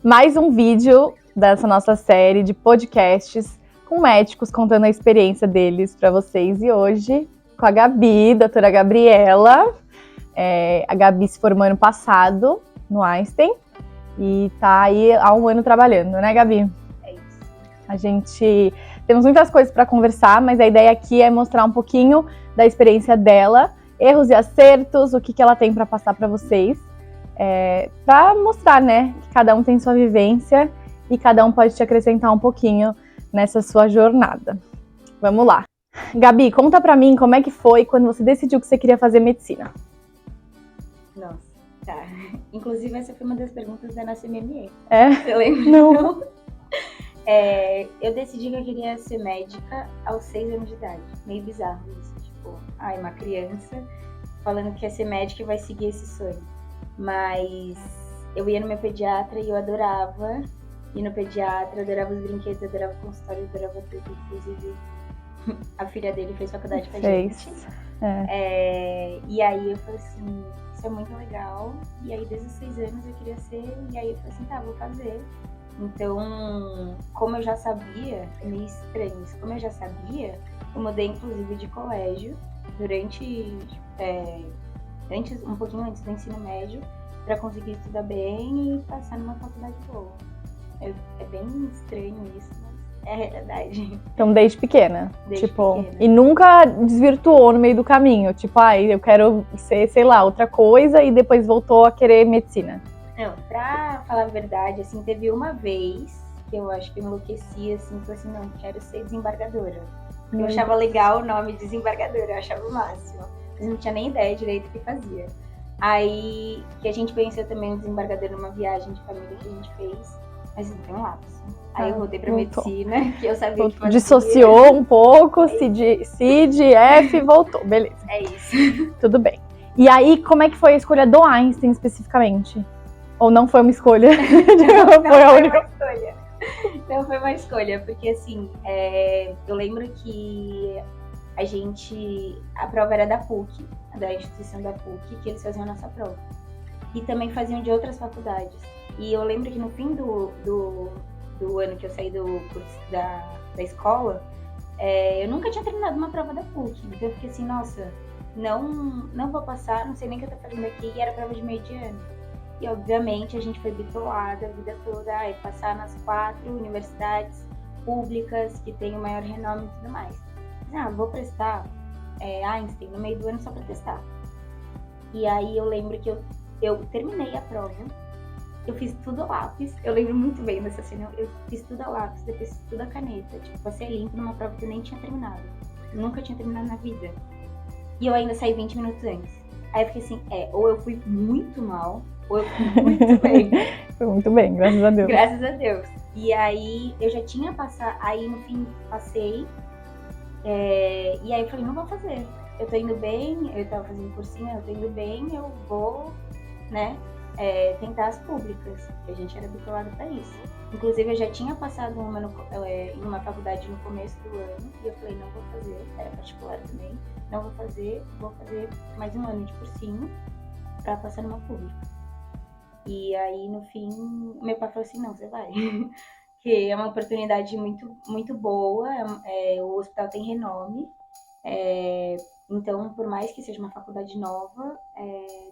mais um vídeo dessa nossa série de podcasts com médicos contando a experiência deles para vocês. E hoje com a Gabi, doutora Gabriela. A Gabi se formou ano passado no Einstein e tá aí há um ano trabalhando, né, Gabi? É isso. A gente temos muitas coisas para conversar, mas a ideia aqui é mostrar um pouquinho da experiência dela, erros e acertos, o que ela tem para passar para vocês, para mostrar, né, que cada um tem sua vivência e cada um pode te acrescentar um pouquinho nessa sua jornada. Vamos lá. Gabi, conta para mim como é que foi quando você decidiu que você queria fazer medicina. Nossa, tá. Inclusive, essa foi uma das perguntas da nossa MME. Você lembra? Não. Eu decidi que eu queria ser médica aos 6 anos de idade. Meio bizarro isso. Tipo, uma criança falando que quer ser médica e vai seguir esse sonho. Mas eu ia no meu pediatra e eu adorava ir no pediatra, adorava os brinquedos, adorava o consultório, adorava tudo. Inclusive, a filha dele fez faculdade com a gente. E aí eu falei assim, isso é muito legal. E aí desde os 6 anos eu queria ser, e aí eu falei assim, tá, vou fazer. Então, como eu já sabia, é meio estranho isso, como eu já sabia, eu mudei inclusive de colégio antes, um pouquinho antes do ensino médio, para conseguir estudar bem e passar numa faculdade boa. É bem estranho isso, mas é a realidade. Então, desde pequena. Desde pequena. E nunca desvirtuou no meio do caminho. Tipo, eu quero ser, sei lá, outra coisa, e depois voltou a querer medicina. Não, pra falar a verdade, assim, teve uma vez que eu acho que eu enlouqueci, assim, falei assim, não, quero ser desembargadora. Eu achava legal o nome desembargadora, eu achava o máximo. Mas não tinha nem ideia direito do que fazia. Aí, que a gente conheceu também o desembargador numa viagem de família que a gente fez, mas não tem um lápis. Aí eu voltei pra medicina, que eu sabia o que fazer. Dissociou um pouco, CID, F, voltou, beleza. É isso. Tudo bem. E aí, como é que foi a escolha do Einstein, especificamente? Ou não foi uma escolha? Não foi a única escolha. Não foi uma escolha, porque assim, eu lembro que a prova era da PUC, da instituição da PUC, que eles faziam a nossa prova. E também faziam de outras faculdades. E eu lembro que no fim do ano que eu saí do curso da escola, eu nunca tinha terminado uma prova da PUC. Então eu fiquei assim, nossa, não vou passar, não sei nem o que eu tô fazendo aqui, e era prova de meio de ano. E obviamente a gente foi bitolada a vida toda, passar nas 4 universidades públicas que têm o maior renome e tudo mais. Mas, vou prestar Einstein no meio do ano só pra testar. E aí eu lembro que eu terminei a prova, eu fiz tudo a lápis, eu lembro muito bem dessa cena, eu fiz tudo a lápis, depois fiz tudo a caneta, tipo, passei limpo numa prova que eu nem tinha terminado, nunca tinha terminado na vida. E eu ainda saí 20 minutos antes. Aí eu fiquei assim, ou eu fui muito mal, ou eu fui muito bem. Foi muito bem, graças a Deus. Graças a Deus. E aí eu já tinha passado, aí no fim passei, e aí eu falei, não vou fazer. Eu tô indo bem, eu tava fazendo cursinho, eu tô indo bem, eu vou, né, tentar as públicas, que a gente era bitolado pra isso. Inclusive eu já tinha passado em uma faculdade no começo do ano, e eu falei, não vou fazer, era particular também, não vou fazer mais um ano de cursinho pra passar numa pública. E aí, no fim, meu pai falou assim, não, você vai. Que é uma oportunidade muito, muito boa, o hospital tem renome, então, por mais que seja uma faculdade nova,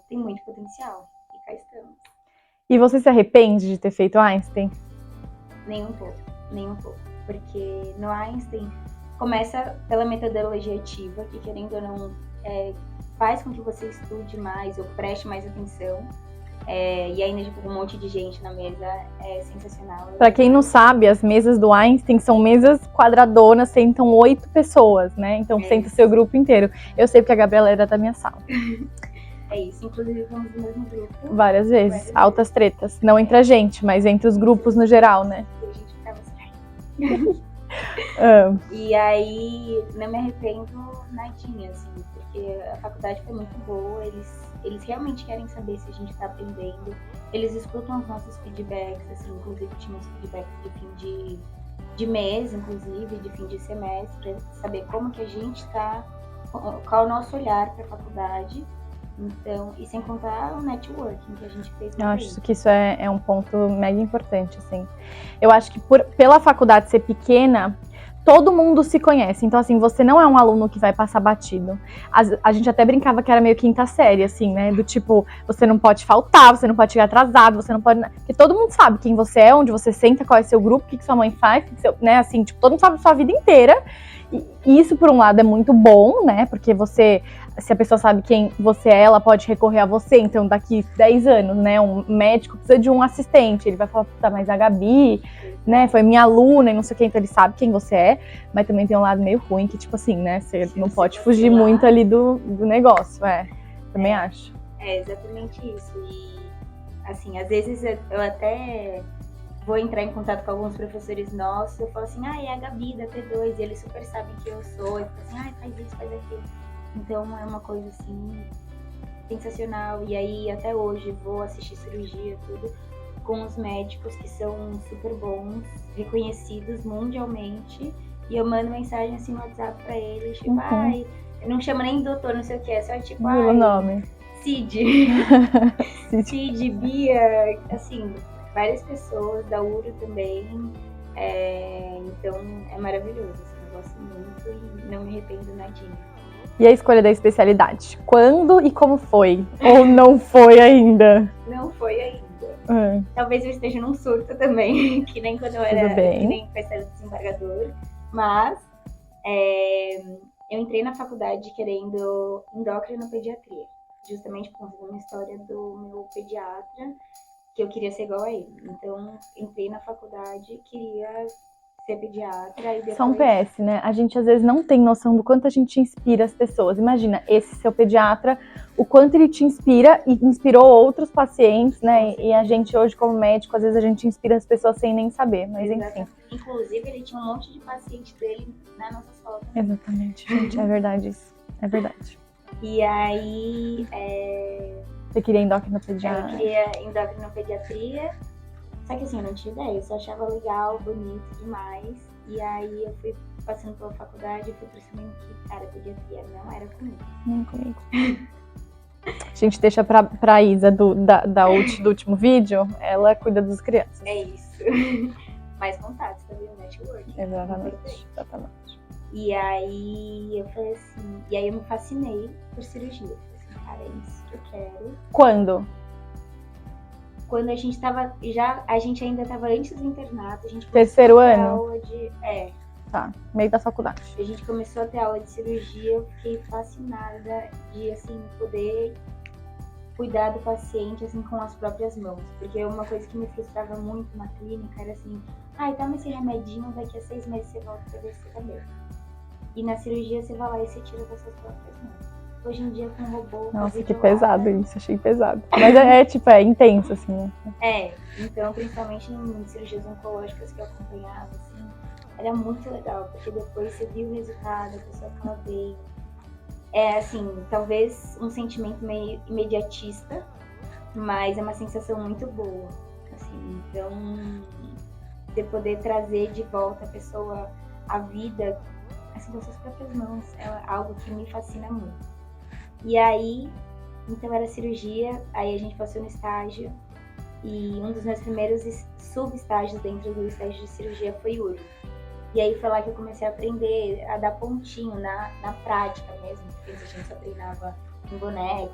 tem muito potencial. E cá estamos. E você se arrepende de ter feito Einstein? Nem um pouco. Porque no Einstein, começa pela metodologia ativa, que querendo ou não, faz com que você estude mais ou preste mais atenção. E ainda tipo, um monte de gente na mesa, é sensacional. Pra quem não sabe, as mesas do Einstein são mesas quadradonas, sentam 8 pessoas, né? Então senta o seu grupo inteiro. Eu sei porque a Gabriela era da minha sala. É isso, inclusive fomos no mesmo grupo. Várias vezes, altas tretas. Não entre a gente, mas entre os grupos no geral, né? E a gente ficava assim. E aí, não me arrependo nadinha, assim, porque a faculdade foi muito boa, eles realmente querem saber se a gente tá aprendendo, eles escutam os nossos feedbacks, assim, inclusive tínhamos feedbacks de fim de mês, inclusive, de fim de semestre, pra saber como que a gente tá, qual é o nosso olhar pra faculdade. Então, e sem contar o networking que a gente fez Eu também. acho que isso é um ponto mega importante, assim. Eu acho que pela faculdade ser pequena, todo mundo se conhece. Então, assim, você não é um aluno que vai passar batido. A gente até brincava que era meio quinta série, assim, né? Do tipo, você não pode faltar, você não pode chegar atrasado, você não pode... Porque todo mundo sabe quem você é, onde você senta, qual é seu grupo, o que sua mãe faz, né? Assim, tipo, todo mundo sabe a sua vida inteira. E isso, por um lado, é muito bom, né? Porque se a pessoa sabe quem você é, ela pode recorrer a você. Então, daqui 10 anos, né? Um médico precisa de um assistente. Ele vai falar, puta, mas a Gabi, né? Foi minha aluna e não sei o que. Então, ele sabe quem você é. Mas também tem um lado meio ruim, que, tipo assim, né? Você não pode fugir muito ali do negócio. Também acho. É exatamente isso. E, assim, às vezes eu até vou entrar em contato com alguns professores nossos, eu falo assim, é a Gabi da T2, e eles super sabem quem eu sou, eu falo assim, faz isso, faz aquilo. Então é uma coisa assim, sensacional. E aí até hoje vou assistir cirurgia, tudo, com os médicos que são super bons, reconhecidos mundialmente, e eu mando mensagem assim no WhatsApp pra eles, tipo, eu não chamo nem doutor, não sei o que, é só tipo, o nome. Cid, Cid, Bia, assim, várias pessoas, da URO também, então é maravilhoso, assim, eu gosto muito e não me arrependo nadinha. E a escolha da especialidade? Quando e como foi? Ou não foi ainda? Não foi ainda. Talvez eu esteja num surto também, que nem quando eu era, que nem com esse desembargador, mas eu entrei na faculdade querendo endocrinopediatria, justamente por conta da história do meu pediatra, que eu queria ser igual a ele. Então, entrei na faculdade, queria ser pediatra e depois... Só um PS, né? A gente às vezes não tem noção do quanto a gente inspira as pessoas. Imagina, esse seu pediatra, o quanto ele te inspira e inspirou outros pacientes, né? E a gente hoje, como médico, às vezes a gente inspira as pessoas sem nem saber, mas enfim. Inclusive, ele tinha um monte de paciente dele na nossa escola. Exatamente, gente, é verdade isso. É verdade. E aí... Você queria endocrinopediatria? Eu queria endocrinopediatria, só que assim, eu não tinha ideia, eu só achava legal, bonito demais. E aí eu fui passando pela faculdade e fui percebendo que, cara, pediatria não era comigo. Nem comigo. A gente deixa pra Isa do último vídeo, ela cuida das crianças. É isso. Mais contatos, tá vendo? Network. Exatamente. E aí eu falei assim, e aí eu me fascinei por cirurgia. Eu falei assim, cara, é isso que eu quero. Quando? Quando a gente tava, a gente ainda tava antes do internato, a gente terceiro ano? Aula de, Tá, meio da faculdade. A gente começou a ter aula de cirurgia, eu fiquei fascinada de, assim, poder cuidar do paciente, assim, com as próprias mãos. Porque uma coisa que me frustrava muito na clínica era assim, toma esse remedinho, daqui a 6 meses você volta pra ver se tá bem. E na cirurgia você vai lá e você tira das suas próprias mãos. Hoje em dia com o robô... Nossa, que pesado isso, achei pesado. Mas é intenso, assim, né? Então, principalmente em cirurgias oncológicas que eu acompanhava, assim, era muito legal, porque depois você viu o resultado, a pessoa ficava bem. Assim, talvez um sentimento meio imediatista, mas é uma sensação muito boa, assim. Então, você poder trazer de volta a pessoa à vida, assim, com suas próprias mãos, é algo que me fascina muito. E aí, então era cirurgia, aí a gente passou no estágio, e um dos meus primeiros subestágios dentro do estágio de cirurgia foi uro. E aí foi lá que eu comecei a aprender a dar pontinho na prática mesmo, porque a gente só treinava em boneco,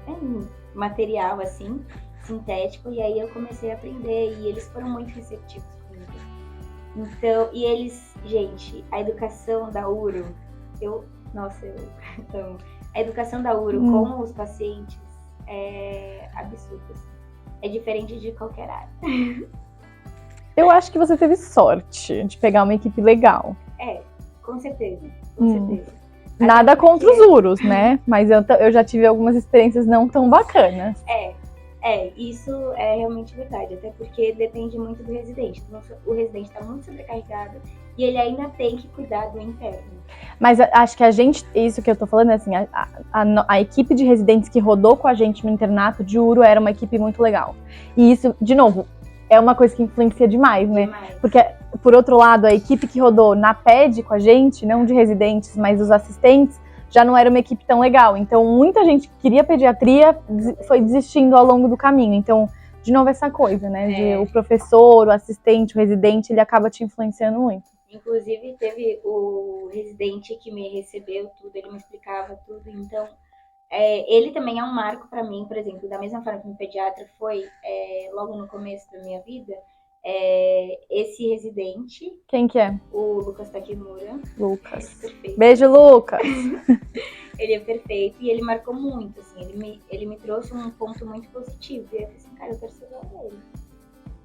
em material assim, sintético, e aí eu comecei a aprender, e eles foram muito receptivos comigo. Então, e eles, gente, a educação da uro, a educação da uro com os pacientes é absurda. É diferente de qualquer área. Eu acho que você teve sorte de pegar uma equipe legal. Com certeza. Com certeza. Nada contra os uros, né? Mas eu já tive algumas experiências não tão bacanas. Isso é realmente verdade, até porque depende muito do residente. O residente está muito sobrecarregado e ele ainda tem que cuidar do interno. Mas acho que isso que eu tô falando é assim, a equipe de residentes que rodou com a gente no internato de uro era uma equipe muito legal. E isso, de novo, é uma coisa que influencia demais, né? Porque, por outro lado, a equipe que rodou na PED com a gente, não de residentes, mas os assistentes, já não era uma equipe tão legal. Então, muita gente que queria pediatria foi desistindo ao longo do caminho. Então, de novo, essa coisa, né? De o professor, o assistente, o residente, ele acaba te influenciando muito. Inclusive, teve o residente que me recebeu tudo, ele me explicava tudo. Então, ele também é um marco para mim, por exemplo, da mesma forma que o pediatra foi logo no começo da minha vida, esse residente. Quem que é? O Lucas Takemura. Lucas. Perfeito. Beijo, Lucas! Ele é perfeito e ele marcou muito, assim, ele me trouxe um ponto muito positivo. E eu falei assim, cara, eu quero ser igual a ele.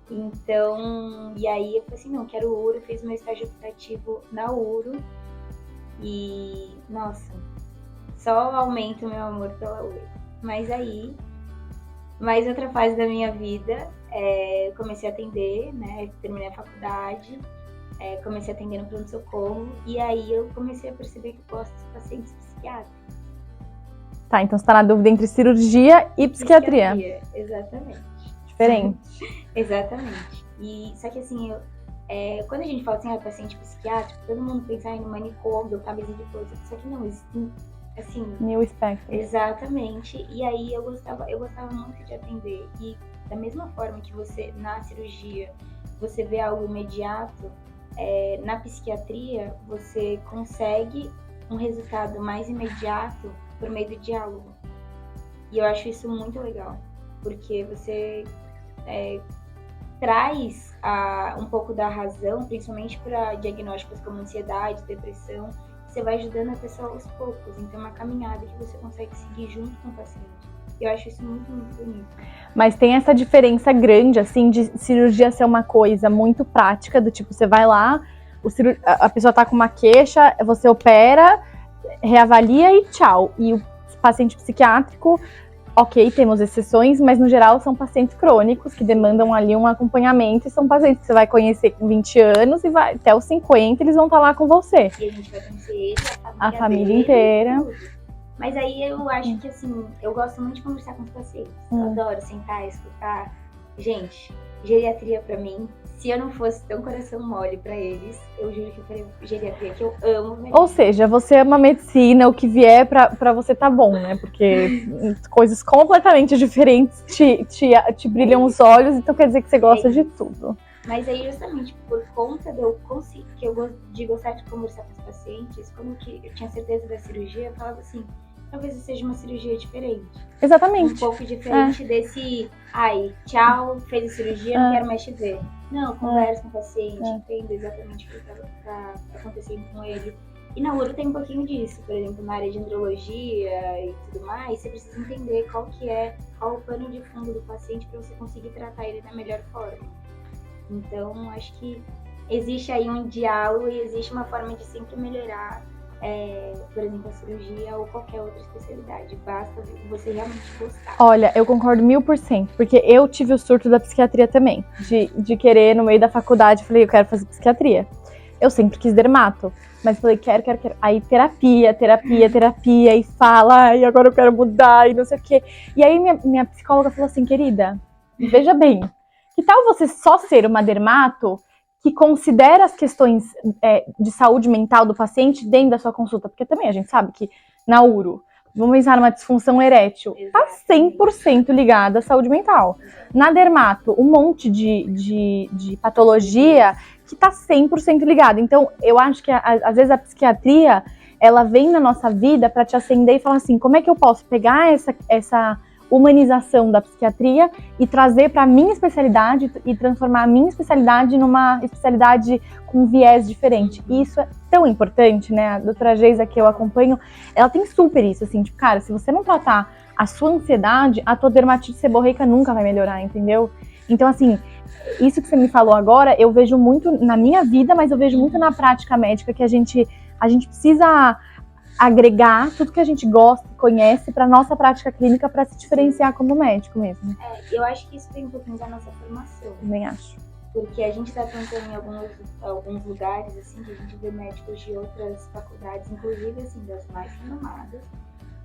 Então, e aí eu falei assim, não, quero o URO, fiz meu estágio optativo na URO. E, nossa, só aumenta o meu amor pela URO. Mas aí, mais outra fase da minha vida, eu comecei a atender, né, terminei a faculdade. Comecei a atender no pronto-socorro e aí eu comecei a perceber que eu gosto dos pacientes psiquiátricos. Tá, então você tá na dúvida entre cirurgia e psiquiatria. Exatamente. Diferente. Exatamente. E só que assim, quando a gente fala assim, paciente psiquiátrico, todo mundo pensa no manicômio, cabeça de força. Só que não, existem, assim... Mil espectros. Exatamente. E aí eu gostava muito de atender. E da mesma forma que você, na cirurgia, você vê algo imediato, na psiquiatria, você consegue um resultado mais imediato por meio do diálogo. E eu acho isso muito legal, porque você traz um pouco da razão, principalmente para diagnósticos como ansiedade, depressão. Você vai ajudando a pessoa aos poucos. Então é uma caminhada que você consegue seguir junto com o paciente. Eu acho isso muito, muito bonito. Mas tem essa diferença grande, assim, de cirurgia ser uma coisa muito prática, do tipo, você vai lá, a pessoa tá com uma queixa, você opera, reavalia e tchau. E o paciente psiquiátrico, ok, temos exceções, mas no geral são pacientes crônicos que demandam ali um acompanhamento e são pacientes que você vai conhecer com 20 anos e até os 50 eles vão estar lá com você. E a gente vai conhecer ele, a família inteira. Mas aí eu acho que, assim, eu gosto muito de conversar com os pacientes. Eu adoro sentar, escutar. Gente, geriatria pra mim, se eu não fosse tão coração mole pra eles, eu juro que eu faria geriatria, que eu amo medicina. Ou seja, você ama medicina, o que vier pra você tá bom, né? Porque coisas completamente diferentes te brilham os olhos, então quer dizer que você gosta de tudo. Mas aí, justamente por conta de gostar de conversar com os pacientes, quando eu tinha certeza da cirurgia, eu falava assim, talvez seja uma cirurgia diferente. Exatamente. Um pouco diferente desse, tchau, fez a cirurgia, não quero mais te ver. Não, conversa com o paciente, entendo exatamente o que está acontecendo com ele. E na URO tem um pouquinho disso, por exemplo, na área de andrologia e tudo mais, você precisa entender qual o pano de fundo do paciente para você conseguir tratar ele da melhor forma. Então, acho que existe aí um diálogo e existe uma forma de sempre melhorar, por exemplo, a cirurgia ou qualquer outra especialidade. Basta você realmente gostar. Olha, eu concordo 1000%, porque eu tive o surto da psiquiatria também, de querer, no meio da faculdade, falei, eu quero fazer psiquiatria. Eu sempre quis dermato, mas falei, quero. Aí terapia, e fala, e agora eu quero mudar, e não sei o quê. E aí minha psicóloga falou assim, querida, veja bem, que tal você só ser uma dermato que considera as questões de saúde mental do paciente dentro da sua consulta? Porque também a gente sabe que na URO, vamos pensar numa disfunção erétil, está 100% ligada à saúde mental. Na dermato, um monte de patologia que está 100% ligada. Então, eu acho que às vezes a psiquiatria, ela vem na nossa vida para te acender e falar assim, como é que eu posso pegar essa humanização da psiquiatria e trazer para a minha especialidade e transformar a minha especialidade numa especialidade com viés diferente. E isso é tão importante, né? A doutora Geisa, que eu acompanho, ela tem super isso, assim, tipo, cara, se você não tratar a sua ansiedade, a tua dermatite seborreica nunca vai melhorar, entendeu? Então, assim, isso que você me falou agora, eu vejo muito na minha vida, mas eu vejo muito na prática médica, que a gente precisa agregar tudo que a gente gosta, conhece para nossa prática clínica para se diferenciar como médico mesmo. Eu acho que isso tem um pouquinho da nossa formação. Também acho. Porque a gente está tentando em alguns lugares, assim, que a gente vê médicos de outras faculdades, inclusive, assim, das mais renomadas.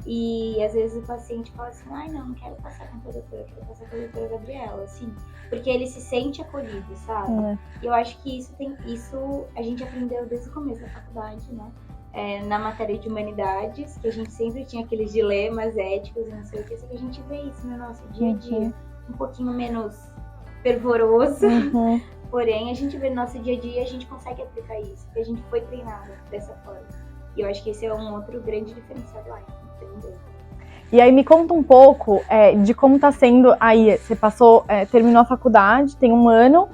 E às vezes o paciente fala assim, não quero passar com a doutora, quero passar com a doutora Gabriela, assim. Porque ele se sente acolhido, sabe? E eu acho que isso a gente aprendeu desde o começo da faculdade, né? na matéria de humanidades, que a gente sempre tinha aqueles dilemas éticos e não sei o que, só que a gente vê isso no nosso dia a dia, um pouquinho menos fervoroso, porém a gente vê no nosso dia a dia e a gente consegue aplicar isso, porque a gente foi treinado dessa forma. E eu acho que esse é um outro grande diferencial lá, entendeu? E aí me conta um pouco de como tá sendo aí, você terminou a faculdade, tem 1 ano.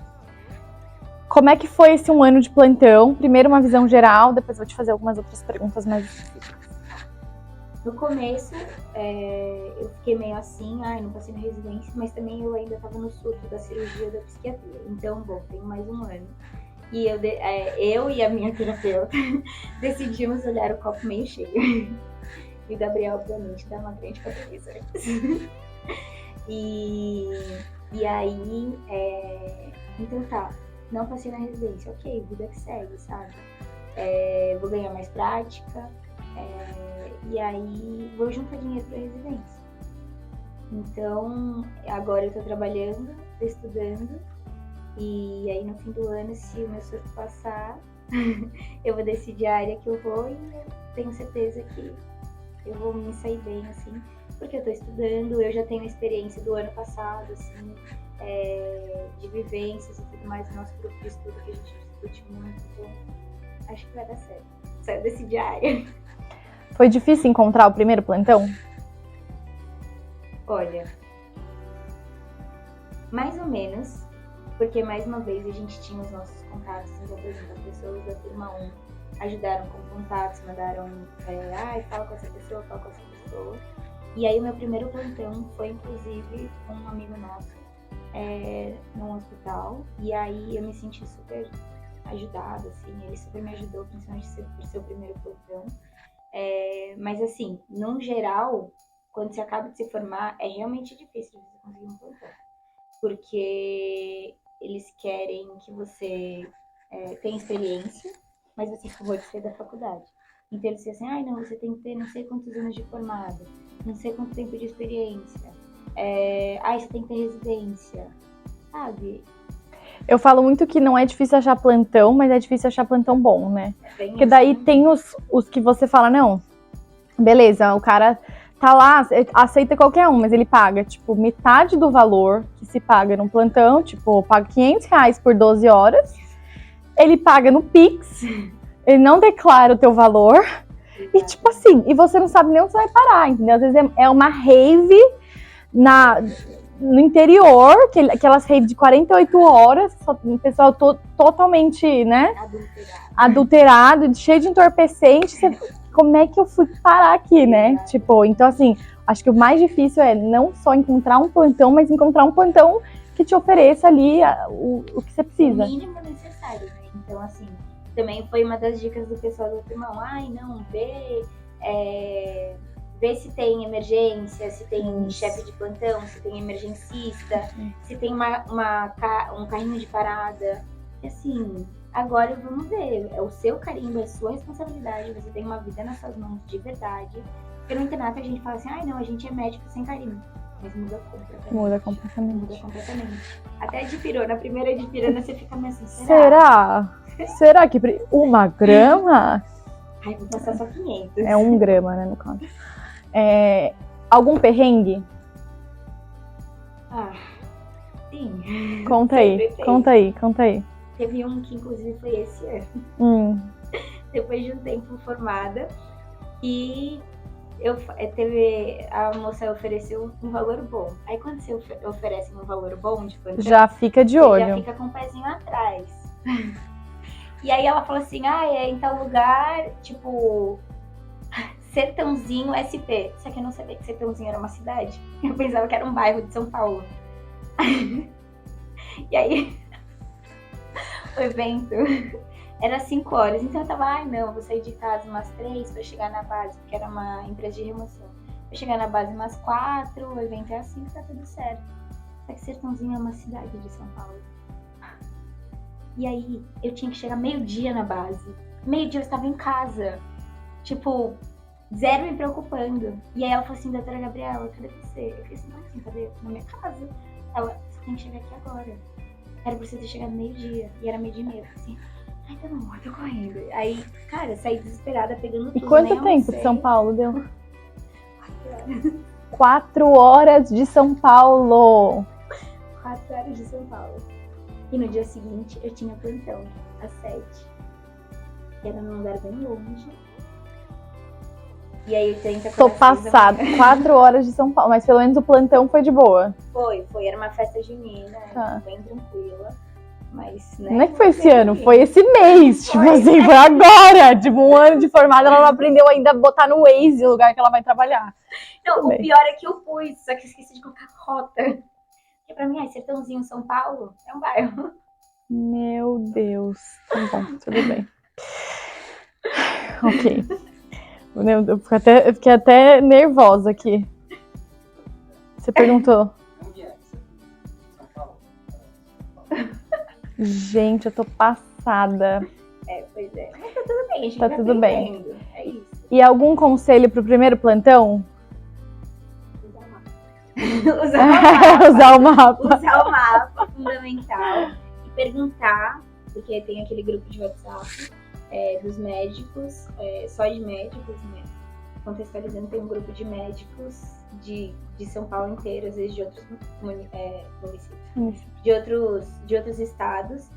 Como é que foi esse 1 ano de plantão? Primeiro uma visão geral, depois eu vou te fazer algumas outras perguntas mais específicas. No começo, eu fiquei meio assim, não passei na residência, mas também eu ainda estava no surto da cirurgia da psiquiatria. Então, bom, tenho mais 1 ano. E eu e a minha terapeuta decidimos olhar o copo meio cheio. E o Gabriel, obviamente, dá uma grande cabeça. E aí, então tá, não passei na residência, ok, vida que segue, sabe? Vou ganhar mais prática, e aí vou juntar dinheiro pra residência. Então, agora eu tô trabalhando, tô estudando, e aí no fim do ano, se o meu surto passar, eu vou decidir a área que eu vou e eu tenho certeza que eu vou me sair bem, assim, porque eu tô estudando, eu já tenho experiência do ano passado, assim, de vivências e tudo mais no nosso grupo de estudo que a gente discute muito, então acho que vai dar certo. Só eu decidir a área. Foi difícil encontrar o primeiro plantão? Olha, mais ou menos, porque mais uma vez a gente tinha os nossos contatos, então, por exemplo, as pessoas da turma 1 ajudaram com contatos, mandaram, fala com essa pessoa, fala com essa pessoa. E aí o meu primeiro plantão foi, inclusive, com um amigo nosso, num hospital. E aí eu me senti super ajudada, assim, ele super me ajudou, principalmente por ser o primeiro plantão. Mas assim, no geral, quando você acaba de se formar, é realmente difícil de você conseguir um plantão. Porque eles querem que você tenha experiência, mas você acabou de sair da faculdade. Então eles dizem assim, você tem que ter não sei quantos anos de formado, não sei quanto tempo de experiência, você tem que ter residência, sabe? Eu falo muito que não é difícil achar plantão, mas é difícil achar plantão bom, né? Porque daí tem os que você fala, não, beleza, o cara tá lá, aceita qualquer um, mas ele paga, tipo, metade do valor que se paga num plantão, tipo, paga R$500 por 12 horas, ele paga no Pix, ele não declara o teu valor, e tipo assim, e você não sabe nem onde você vai parar, entendeu? Às vezes é uma rave no interior, aquelas raves de 48 horas, o pessoal totalmente, né, adulterado, cheio de entorpecente, como é que eu fui parar aqui, né? Tipo, então assim, acho que o mais difícil é não só encontrar um plantão, mas encontrar um plantão que te ofereça ali o que você precisa. O mínimo necessário, né? Então, assim, também foi uma das dicas do pessoal do irmão. Vê se tem emergência, se tem chefe de plantão, se tem emergencista, se tem um carrinho de parada. E assim, agora vamos ver. É o seu carimbo, é a sua responsabilidade. Você tem uma vida nas suas mãos de verdade. Porque no internato a gente fala assim, a gente é médico sem carimbo. Mas muda completamente. Muda completamente. Até na primeira dipirona você fica meio assim, será? Será que 1 grama? Vou passar só 500. É 1 grama, né, no caso. Algum perrengue? Sim. Conta aí. Teve um que inclusive foi esse ano. Depois de um tempo formada. E a moça ofereceu um valor bom. Aí quando você oferece um valor bom de plantão, já fica de olho. Já fica com o pezinho atrás. E aí ela falou assim, é em tal lugar, tipo, Sertãozinho SP. Só que eu não sabia que Sertãozinho era uma cidade. Eu pensava que era um bairro de São Paulo. E aí, o evento era 5 horas. Então eu tava, vou sair de casa umas 3 pra chegar na base, porque era uma empresa de remoção. Vou chegar na base umas 4, o evento é assim, tá tudo certo. Só que Sertãozinho é uma cidade de São Paulo. E aí, eu tinha que chegar meio-dia na base. Meio-dia eu estava em casa. Tipo, zero me preocupando. E aí ela falou assim, doutora Gabriela, cadê você? Eu falei assim, como assim, cadê? Na minha casa. Ela, você tem que chegar aqui agora. Era pra você ter chegado meio-dia. E era 12:30. Eu falei assim, Ai, tá bom, eu tô correndo. Aí, cara, saí desesperada, pegando E tudo. quanto nem tempo de almocei. São Paulo deu? 4 horas. 4 horas de São Paulo. 4 horas de São Paulo. E no dia seguinte eu tinha plantão, às 7. Era num lugar bem longe. E aí eu tenho que Tô acordar 6 da passada. manhã. 4 horas de São Paulo. Mas pelo menos o plantão foi de boa. Foi. Era uma festa junina, Tá. bem tranquila. Mas, né? Não é que foi esse ano, ninguém. foi esse mês. Tipo Foi. assim, foi agora. Tipo, um ano de formada, ela não aprendeu ainda a botar no Waze o lugar que ela vai trabalhar. Não, Tudo o bem. pior é que eu fui, só que esqueci de colocar rota. Porque pra mim, Sertãozinho, São Paulo, é um bairro. Meu Deus. Tá bom, tudo bem. Ok. Eu fiquei até nervosa aqui. Você perguntou. Gente, eu tô passada. Pois é. Mas tá tudo bem, a gente Tá vai tudo bem. aprendendo. É isso. E algum conselho pro primeiro plantão? Usar o mapa. Usar o mapa. Usar o mapa, fundamental. E perguntar, porque tem aquele grupo de WhatsApp dos médicos, só de médicos, né? Contextualizando, tem um grupo de médicos de São Paulo inteiro, às vezes de outros municípios, de outros estados,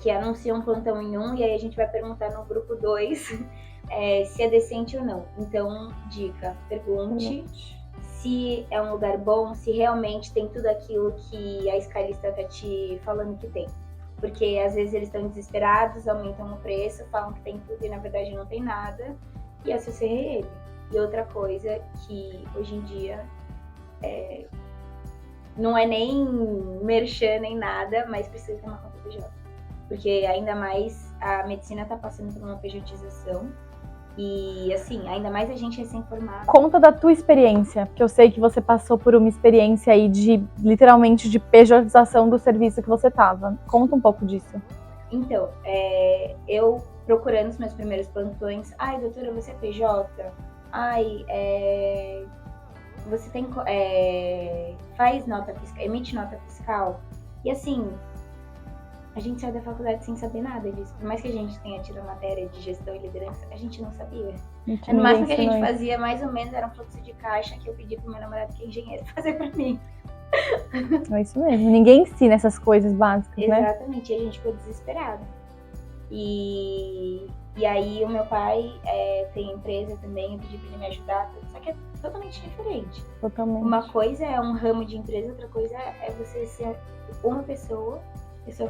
que anunciam plantão em um, e aí a gente vai perguntar no grupo 2 se é decente ou não. Então, dica, pergunte se é um lugar bom, se realmente tem tudo aquilo que a escalista tá te falando que tem. Porque às vezes eles estão desesperados, aumentam o preço, falam que tem tudo e na verdade não tem nada. E essa é ele. E outra coisa que hoje em dia não é nem merchan nem nada, mas precisa ter uma conta PJ. Porque ainda mais a medicina tá passando por uma pejotização. E assim, ainda mais a gente recém-formada. Conta da tua experiência, porque eu sei que você passou por uma experiência aí de, literalmente, de pejotização do serviço que você tava. Conta um pouco disso. Então, eu procurando os meus primeiros plantões, ai, doutora, você é PJ? Ai, você tem, faz nota fiscal, emite nota fiscal? E assim, a gente sai da faculdade sem saber nada disso. Por mais que a gente tenha tido matéria de gestão e liderança, a gente não sabia. No máximo que a gente fazia, mais ou menos, era um fluxo de caixa que eu pedi pro meu namorado, que é engenheiro, fazer pra mim. É isso mesmo. Ninguém ensina essas coisas básicas, né? Exatamente. E a gente ficou desesperado. E aí o meu pai tem empresa também, eu pedi pra ele me ajudar, só que é totalmente diferente. Totalmente. Uma coisa é um ramo de empresa, outra coisa é você ser uma pessoa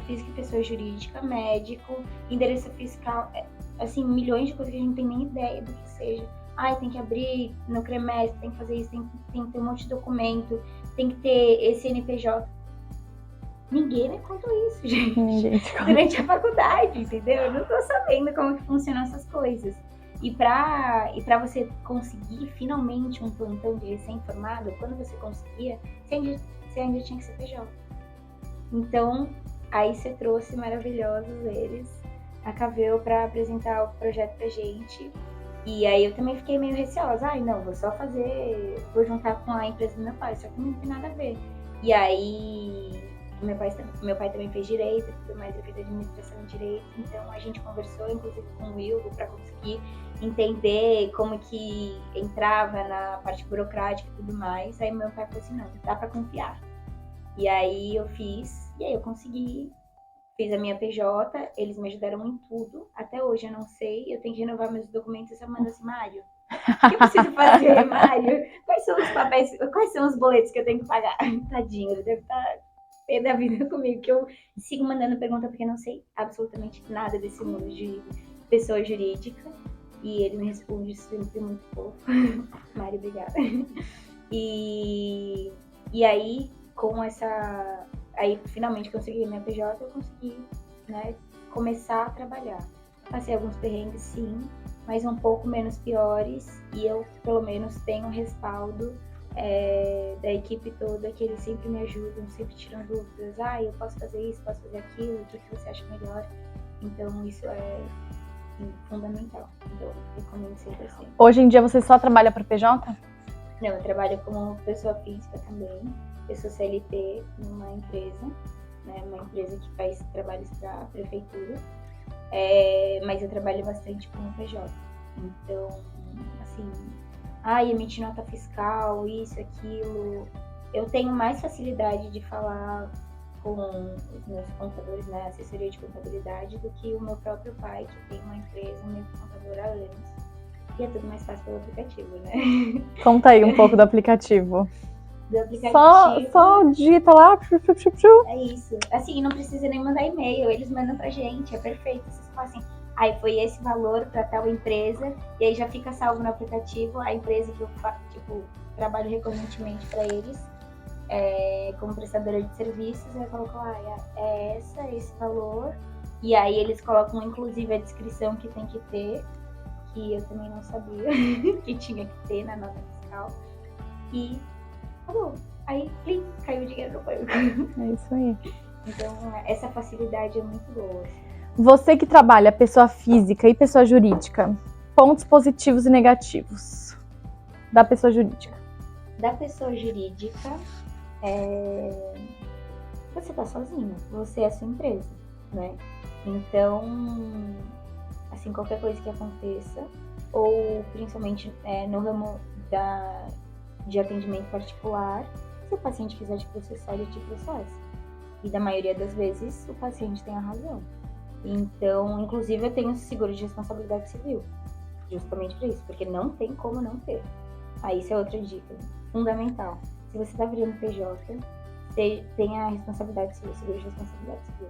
física e pessoa jurídica, médico, endereço fiscal, assim, milhões de coisas que a gente não tem nem ideia do que seja. Ai, tem que abrir no CREMES, tem que fazer isso, tem que ter um monte de documento, tem que ter esse CNPJ. Ninguém me contou isso, gente. Durante a faculdade, entendeu? Eu não tô sabendo como que funcionam essas coisas. E pra você conseguir finalmente um plantão de recém-formado, quando você conseguia, você ainda tinha que ser PJ. Então, aí você trouxe maravilhosos eles, a Caveu, pra apresentar o projeto pra gente. E aí eu também fiquei meio receosa. Ai, não, vou juntar com a empresa do meu pai, só que não tem nada a ver. E aí, meu pai também fez direito e tudo mais, eu fiz administração de direito. Então a gente conversou, inclusive, com o Wilgo, pra conseguir entender como que entrava na parte burocrática e tudo mais. Aí meu pai falou assim, não, dá pra confiar. E aí eu fiz, e aí eu consegui, fiz a minha PJ, eles me ajudaram em tudo. Até hoje eu não sei, eu tenho que renovar meus documentos, você manda assim, Mário, o que eu preciso fazer, Mário? Quais são os papéis, quais são os boletos que eu tenho que pagar? Tadinho, ele deve estar pé da vida comigo, que eu sigo mandando pergunta porque eu não sei absolutamente nada desse mundo de pessoa jurídica. E ele me responde sempre muito fofo. Mário, obrigada. E aí, com essa... Aí, finalmente, consegui minha PJ, eu consegui, né, começar a trabalhar. Passei alguns perrengues, sim, mas um pouco menos piores. E eu, pelo menos, tenho um respaldo da equipe toda, que eles sempre me ajudam, sempre tiram dúvidas. Ah, eu posso fazer isso, posso fazer aquilo, o que você acha melhor? Então, isso é fundamental. Então, eu recomendo 100%. Hoje em dia, você só trabalha para PJ? Não, eu trabalho como pessoa física também. Eu sou CLT numa empresa, né, uma empresa que faz trabalhos para a prefeitura. Mas eu trabalho bastante com o PJ. Então, assim, emitir nota fiscal, isso, aquilo. Eu tenho mais facilidade de falar com os meus contadores, né, assessoria de contabilidade, do que o meu próprio pai, que tem uma empresa, meu contador há anos. E é tudo mais fácil pelo aplicativo, né? Conta aí um pouco do aplicativo. Do aplicativo. Só digita lá. É isso. Assim, não precisa nem mandar e-mail, eles mandam pra gente, é perfeito. Vocês falam assim, foi esse valor pra tal empresa, e aí já fica salvo no aplicativo a empresa que eu trabalho recorrentemente pra eles. Como prestadora de serviços, aí colocam lá, é esse valor, e aí eles colocam inclusive a descrição que tem que ter, que eu também não sabia que tinha que ter na nota fiscal, e acabou. Aí, plim, caiu o dinheiro no banco. É isso aí. Então, essa facilidade é muito boa. Você que trabalha pessoa física e pessoa jurídica, pontos positivos e negativos da pessoa jurídica. Da pessoa jurídica, você tá sozinho, você é a sua empresa, né? Então, assim, qualquer coisa que aconteça, ou principalmente no ramo de atendimento particular, se o paciente quiser te processar, ele te processa. E da maioria das vezes, o paciente tem a razão. Então, inclusive, eu tenho seguro de responsabilidade civil, justamente para isso, porque não tem como não ter. Isso é outra dica fundamental. Se você está virando PJ, você tem a responsabilidade civil, seguro de responsabilidade civil.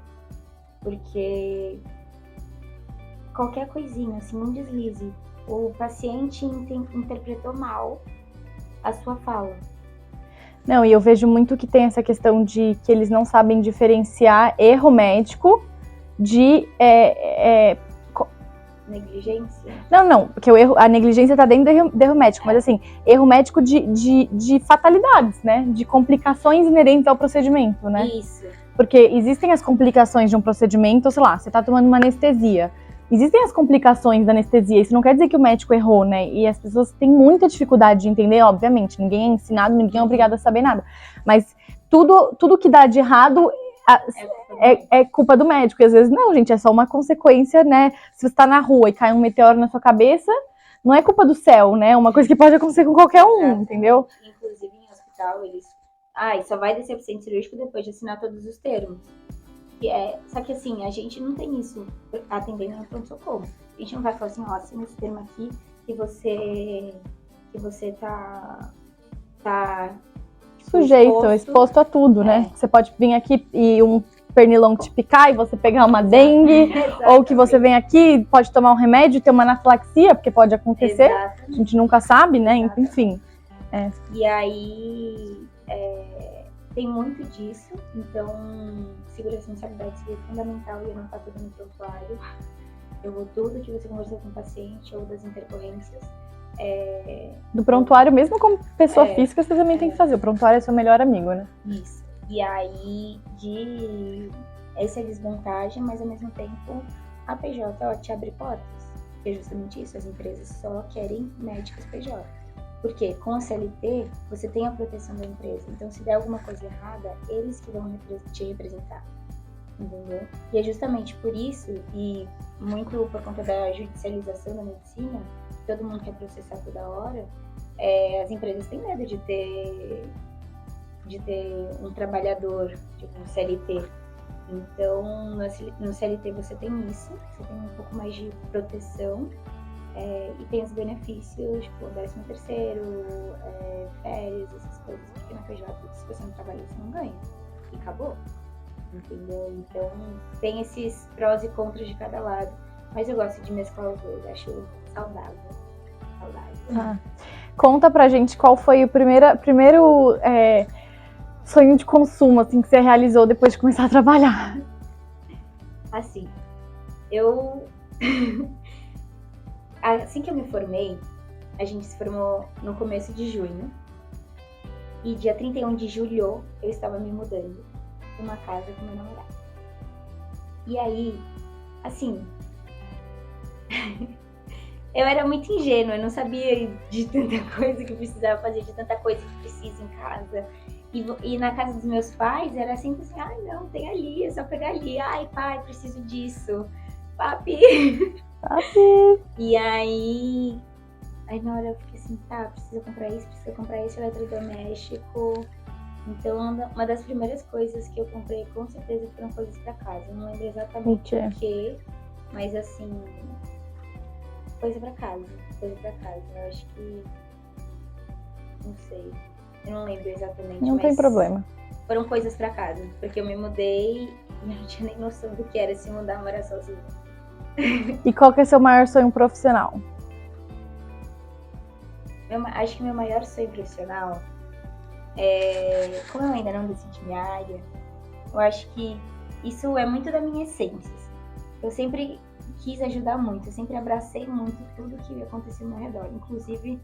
Porque qualquer coisinha, assim, um deslize, o paciente interpretou mal a sua fala. Não, e eu vejo muito que tem essa questão de que eles não sabem diferenciar erro médico de negligência? Não, porque a negligência tá dentro do erro médico, mas assim, erro médico de fatalidades, né? De complicações inerentes ao procedimento, né? Isso. Porque existem as complicações de um procedimento, sei lá, você tá tomando uma anestesia. Existem as complicações da anestesia, isso não quer dizer que o médico errou, né? E as pessoas têm muita dificuldade de entender, obviamente. Ninguém é ensinado, ninguém é obrigado a saber nada. Mas tudo que dá de errado é culpa do médico. E às vezes, não, gente, é só uma consequência, né? Se você tá na rua e cai um meteoro na sua cabeça, não é culpa do céu, né? É uma coisa que pode acontecer com qualquer um, entendeu? Inclusive, em hospital, eles... só vai descer pro centro cirúrgico depois de assinar todos os termos. Só que assim, a gente não tem isso atendendo no pronto-socorro. A gente não vai falar assim, assina esse termo aqui que você tá exposto a tudo, né? Você pode vir aqui e um pernilongo te picar e você pegar uma dengue, ou que você vem aqui, pode tomar um remédio e ter uma anafilaxia, porque pode acontecer. Exatamente. A gente nunca sabe, né? Exatamente. Enfim. E aí... tem muito disso, então seguro responsabilidade civil é fundamental e eu não faço tudo no prontuário. Eu vou tudo que você conversou com o paciente ou das intercorrências. Do prontuário, mesmo como pessoa física, você também tem que fazer. O prontuário é seu melhor amigo, né? Isso. E aí, essa é a desvantagem, mas ao mesmo tempo, a PJ te abre portas. É justamente isso, as empresas só querem médicos PJ. Porque com a CLT, você tem a proteção da empresa. Então, se der alguma coisa errada, eles que vão te representar. Entendeu? E é justamente por isso, e muito por conta da judicialização da medicina, todo mundo quer processar toda hora, as empresas têm medo de ter um trabalhador, tipo um CLT. Então, no CLT você tem isso, você tem um pouco mais de proteção, e tem os benefícios, tipo, 13º, férias, essas coisas, porque na PJ, se você não trabalha, você não ganha. E acabou. Entendeu? Então, tem esses prós e contras de cada lado. Mas eu gosto de mesclar os dois, acho saudável. Conta pra gente qual foi o primeiro sonho de consumo, assim, que você realizou depois de começar a trabalhar. Assim, assim que eu me formei, a gente se formou no começo de junho. E dia 31 de julho, eu estava me mudando para uma casa com meu namorado. E aí, assim, eu era muito ingênua, eu não sabia de tanta coisa que eu precisava fazer, de tanta coisa que precisa em casa. E na casa dos meus pais era sempre assim, não, tem ali, é só pegar ali. Ai, pai, preciso disso. papi. Papi. E aí na hora eu fiquei assim, tá, precisa comprar esse eletrodoméstico. Então, uma das primeiras coisas que eu comprei, com certeza, foram coisas pra casa. Eu não lembro exatamente o que, mas assim, coisa pra casa. Eu acho que, não sei, eu não lembro exatamente. Não mas tem problema. Foram coisas pra casa, porque eu me mudei e eu não tinha nem noção do que era se mudar e morar sozinha. E qual que é seu maior sonho profissional? Acho que meu maior sonho profissional como eu ainda não decidi minha área, eu acho que isso é muito da minha essência. Eu sempre quis ajudar muito, eu sempre abracei muito tudo que aconteceu ao meu redor, inclusive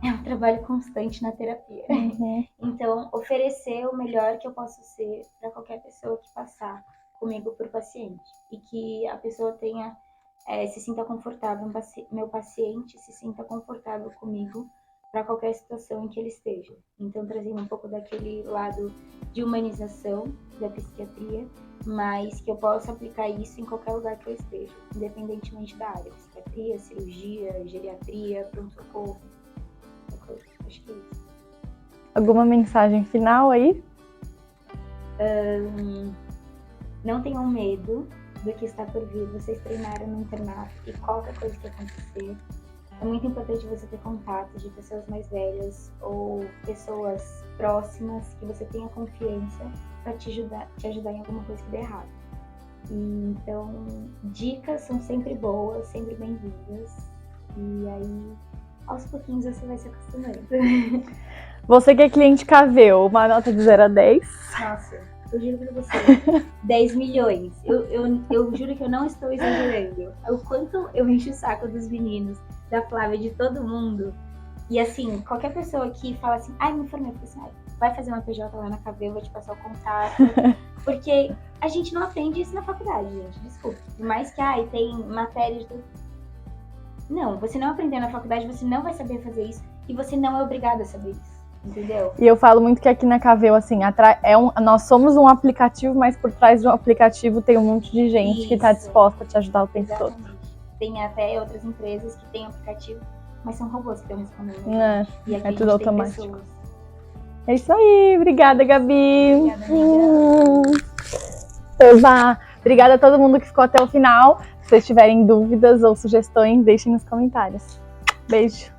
é um trabalho constante na terapia. Uhum. Então, oferecer o melhor que eu posso ser para qualquer pessoa que passar comigo por paciente e que a pessoa tenha se sinta confortável, meu paciente se sinta confortável comigo para qualquer situação em que ele esteja. Então, trazendo um pouco daquele lado de humanização da psiquiatria, mas que eu possa aplicar isso em qualquer lugar que eu esteja, independentemente da área, psiquiatria, cirurgia, geriatria, pronto-socorro, acho que é isso. Alguma mensagem final aí? Não tenham medo do que está por vir. Vocês treinaram no internato e qualquer coisa que acontecer, é muito importante você ter contato de pessoas mais velhas ou pessoas próximas que você tenha confiança para te ajudar em alguma coisa que der errado. Então, dicas são sempre boas, sempre bem-vindas. E aí, aos pouquinhos você vai se acostumando. Você que é cliente KV, uma nota de 0 a 10? Nossa, eu juro pra você, 10 milhões. Eu juro que eu não estou exagerando. O quanto eu encho o saco dos meninos, da Flávia, de todo mundo. E assim, qualquer pessoa que fala assim, me informei, eu assim, vai fazer uma PJ lá na KV, eu vou te passar o contato. Porque a gente não aprende isso na faculdade, gente, desculpa. Por mais que, tem matéria de tudo. Não, você não aprendeu na faculdade, você não vai saber fazer isso. E você não é obrigado a saber isso. Entendeu? E eu falo muito que aqui na Caveu, assim, nós somos um aplicativo, mas por trás de um aplicativo tem um monte de gente que está disposta a te ajudar o tempo todo. Tem até outras empresas que têm aplicativo, mas são robôs que estão respondendo. E aqui é tudo automático. Pessoas. É isso aí, obrigada, Gabi. Obrigada. Obrigada a todo mundo que ficou até o final. Se vocês tiverem dúvidas ou sugestões, deixem nos comentários. Beijo.